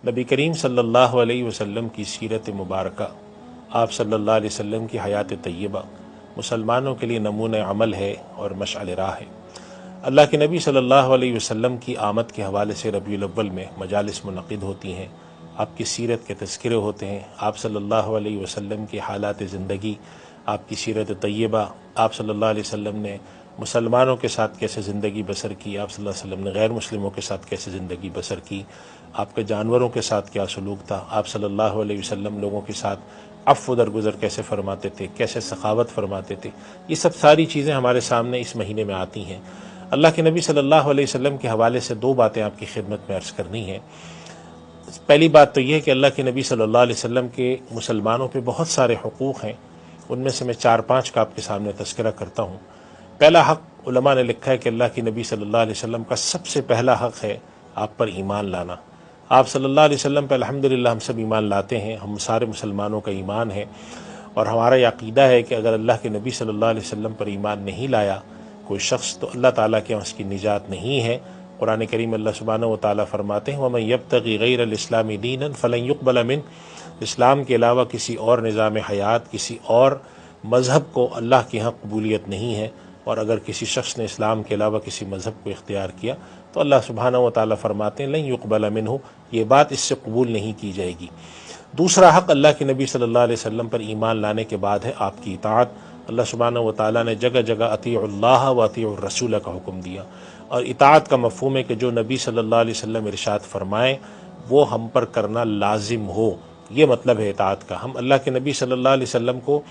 نبی کریم صلی اللہ علیہ وسلم کی سیرت مبارکہ، آپ صلی اللہ علیہ وسلم کی حیات طیبہ مسلمانوں کے لیے نمونہ عمل ہے اور مشعل راہ ہے۔ اللہ کے نبی صلی اللہ علیہ وسلم کی آمد کے حوالے سے ربیع الاول میں مجالس منعقد ہوتی ہیں، آپ کی سیرت کے تذکرے ہوتے ہیں، آپ صلی اللہ علیہ وسلم کی حالات زندگی، آپ کی سیرت طیبہ، آپ صلی اللہ علیہ وسلم نے مسلمانوں کے ساتھ کیسے زندگی بسر کی، آپ صلی اللہ علیہ وسلم نے غیر مسلموں کے ساتھ کیسے زندگی بسر کی، آپ کے جانوروں کے ساتھ کیا سلوک تھا، آپ صلی اللہ علیہ وسلم لوگوں کے ساتھ عفو درگزر کیسے فرماتے تھے، کیسے سخاوت فرماتے تھے، یہ سب ساری چیزیں ہمارے سامنے اس مہینے میں آتی ہیں۔ اللہ کے نبی صلی اللہ علیہ وسلم کے حوالے سے دو باتیں آپ کی خدمت میں عرض کرنی ہیں۔ پہلی بات تو یہ ہے کہ اللہ کے نبی صلی اللہ علیہ وسلم کے مسلمانوں پہ بہت سارے حقوق ہیں، ان میں سے میں 4-5 کا آپ کے سامنے تذکرہ کرتا ہوں۔ پہلا حق علماء نے لکھا ہے کہ اللہ کے نبی صلی اللہ علیہ وسلم کا سب سے پہلا حق ہے آپ پر ایمان لانا۔ آپ صلی اللہ علیہ وسلم پہ الحمدللہ ہم سب ایمان لاتے ہیں، ہم سارے مسلمانوں کا ایمان ہے، اور ہمارا یہ عقیدہ ہے کہ اگر اللہ کے نبی صلی اللہ علیہ وسلم پر ایمان نہیں لایا کوئی شخص تو اللہ تعالیٰ کے اس کی نجات نہیں ہے۔ قرآن کریم اللہ سبحانہ و تعالیٰ فرماتے ہیں وَمَن يَبْتَغِ غَيْرَ الْإِسْلَامِ دِينًا فَلَن يُقْبَلَ مِنْهُ، اسلام کے علاوہ کسی اور نظام حیات، کسی اور مذہب کو اللہ کے ہاں قبولیت نہیں ہے، اور اگر کسی شخص نے اسلام کے علاوہ کسی مذہب کو اختیار کیا تو اللہ سبحانہ و تعالیٰ فرماتے ہیں لن يقبل منہ، یہ بات اس سے قبول نہیں کی جائے گی۔ دوسرا حق اللہ کے نبی صلی اللہ علیہ وسلم پر ایمان لانے کے بعد ہے آپ کی اطاعت۔ اللہ سبحانہ و تعالیٰ نے جگہ جگہ اطیعوا اللہ و اطیعوا الرسول کا حکم دیا، اور اطاعت کا مفہوم ہے کہ جو نبی صلی اللہ علیہ وسلم ارشاد فرمائیں وہ ہم پر کرنا لازم ہو، یہ مطلب ہے اطاعت کا۔ ہم اللہ کے نبی صلی اللہ علیہ وسلم کو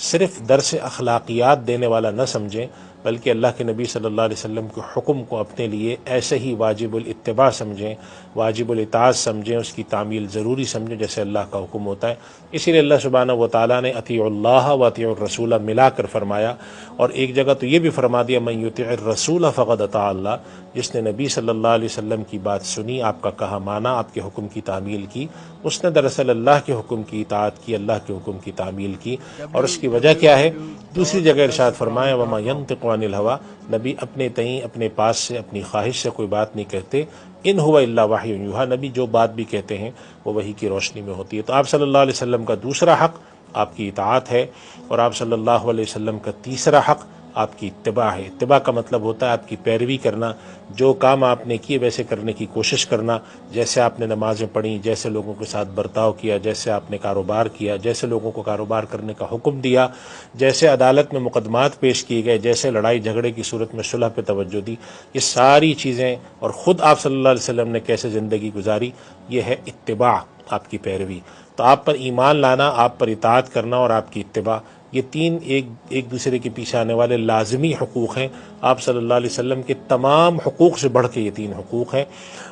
صرف درس اخلاقیات دینے والا نہ سمجھیں، بلکہ اللہ کے نبی صلی اللہ علیہ وسلم کے حکم کو اپنے لیے ایسے ہی واجب الاتباع سمجھیں، واجب الاطاعت سمجھیں، اس کی تعمیل ضروری سمجھیں جیسے اللہ کا حکم ہوتا ہے۔ اسی لیے اللہ سبحانہ و تعالیٰ نے اطیعوا اللہ و اطیعوا الرسول ملا کر فرمایا، اور ایک جگہ تو یہ بھی فرما دیا من یطع الرسول فقد اطاع اللہ، جس نے نبی صلی اللہ علیہ وسلم کی بات سنی، آپ کا کہا مانا، آپ کے حکم کی تعمیل کی، اس نے دراصل اللہ کے حکم کی اطاعت کی، اللہ کے حکم کی تعمیل کی۔ اور اس کی وجہ کیا ہے؟ دوسری جگہ ارشاد فرمایا وما ينطق عن الهوى، نبی اپنے تئیں اپنے پاس سے اپنی خواہش سے کوئی بات نہیں کہتے، ان هو الا وحی یوحی، نبی جو بات بھی کہتے ہیں وہ وحی کی روشنی میں ہوتی ہے۔ تو آپ صلی اللہ علیہ وسلم کا دوسرا حق آپ کی اطاعت ہے، اور آپ صلی اللہ علیہ وسلم کا تیسرا حق آپ کی اتباع ہے۔ اتباع کا مطلب ہوتا ہے آپ کی پیروی کرنا، جو کام آپ نے کیے ویسے کرنے کی کوشش کرنا، جیسے آپ نے نمازیں پڑھیں، جیسے لوگوں کے ساتھ برتاؤ کیا، جیسے آپ نے کاروبار کیا، جیسے لوگوں کو کاروبار کرنے کا حکم دیا، جیسے عدالت میں مقدمات پیش کیے گئے، جیسے لڑائی جھگڑے کی صورت میں صلح پہ توجہ دی، یہ ساری چیزیں، اور خود آپ صلی اللہ علیہ وسلم نے کیسے زندگی گزاری، یہ ہے اتباع، آپ کی پیروی۔ تو آپ پر ایمان لانا، آپ پر اطاعت کرنا اور آپ کی اتباع، یہ تین ایک دوسرے کے پیچھے آنے والے لازمی حقوق ہیں۔ آپ صلی اللہ علیہ وسلم کے تمام حقوق سے بڑھ کے یہ تین حقوق ہیں،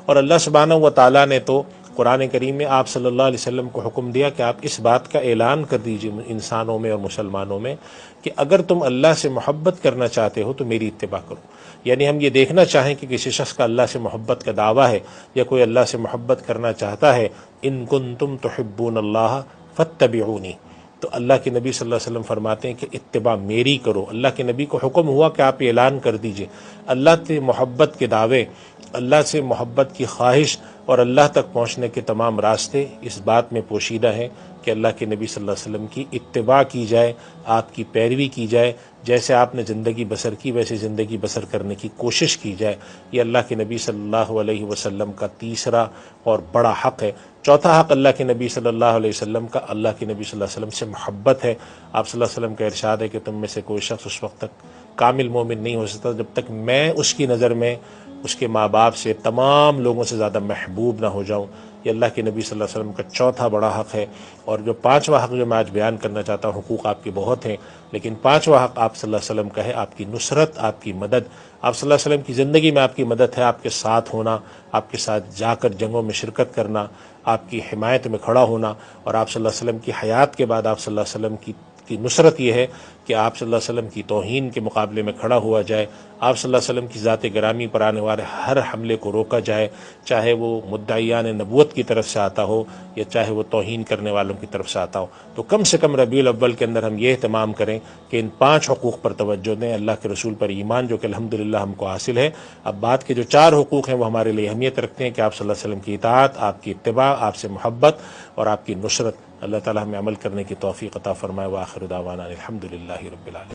اور اللہ سبحانہ و تعالیٰ نے تو قرآن کریم میں آپ صلی اللہ علیہ وسلم کو حکم دیا کہ آپ اس بات کا اعلان کر دیجئے انسانوں میں اور مسلمانوں میں کہ اگر تم اللہ سے محبت کرنا چاہتے ہو تو میری اتباع کرو۔ یعنی ہم یہ دیکھنا چاہیں کہ کسی شخص کا اللہ سے محبت کا دعویٰ ہے یا کوئی اللہ سے محبت کرنا چاہتا ہے، ان کنتم تحبون اللہ فاتبعونی، تو اللہ کے نبی صلی اللہ علیہ وسلم فرماتے ہیں کہ اتباع میری کرو۔ اللہ کے نبی کو حکم ہوا کہ آپ اعلان کر دیجئے اللہ سے محبت کے دعوے، اللہ سے محبت کی خواہش اور اللہ تک پہنچنے کے تمام راستے اس بات میں پوشیدہ ہیں کہ اللہ کے نبی صلی اللہ علیہ وسلم کی اتباع کی جائے، آپ کی پیروی کی جائے، جیسے آپ نے زندگی بسر کی ویسے زندگی بسر کرنے کی کوشش کی جائے۔ یہ اللہ کے نبی صلی اللہ علیہ وسلم کا تیسرا اور بڑا حق ہے۔ چوتھا حق اللہ کے نبی صلی اللہ علیہ وسلم کا، اللہ کے نبی صلی اللہ علیہ وسلم سے محبت ہے۔ آپ صلی اللہ علیہ وسلم کا ارشاد ہے کہ تم میں سے کوئی شخص اس وقت تک کامل مومن نہیں ہو سکتا جب تک میں اس کی نظر میں اس کے ماں باپ سے، تمام لوگوں سے زیادہ محبوب نہ ہو جاؤں۔ یہ اللہ کے نبی صلی اللہ علیہ وسلم کا چوتھا بڑا حق ہے۔ اور جو پانچواں حق جو میں آج بیان کرنا چاہتا ہوں، حقوق آپ کے بہت ہیں، لیکن پانچواں حق آپ صلی اللہ علیہ وسلم کا ہے آپ کی نصرت، آپ کی مدد۔ آپ صلی اللہ علیہ وسلم کی زندگی میں آپ کی مدد ہے، آپ کے ساتھ ہونا، آپ کے ساتھ جا کر جنگوں میں شرکت کرنا، آپ کی حمایت میں کھڑا ہونا۔ اور آپ صلی اللہ علیہ وسلم کی حیات کے بعد آپ صلی اللہ علیہ وسلم کی نصرت یہ ہے کہ آپ صلی اللہ علیہ وسلم کی توہین کے مقابلے میں کھڑا ہوا جائے، آپ صلی اللہ علیہ وسلم کی ذات گرامی پر آنے والے ہر حملے کو روکا جائے، چاہے وہ مدعیان نبوت کی طرف سے آتا ہو یا چاہے وہ توہین کرنے والوں کی طرف سے آتا ہو۔ تو کم سے کم ربیع الاول کے اندر ہم یہ اہتمام کریں کہ ان 5 حقوق پر توجہ دیں، اللہ کے رسول پر ایمان جو کہ الحمدللہ ہم کو حاصل ہے۔ اب بعد کے جو 4 حقوق ہیں وہ ہمارے لیے اہمیت رکھتے ہیں کہ آپ صلی اللہ علیہ وسلم کی اطاعت، آپ کی اتباع، آپ سے محبت اور آپ کی نصرت۔ اللہ تعالی ہمیں عمل کرنے کی توفیق عطا فرمائے۔ وآخر دعوانا الحمدللہ رب العالمین۔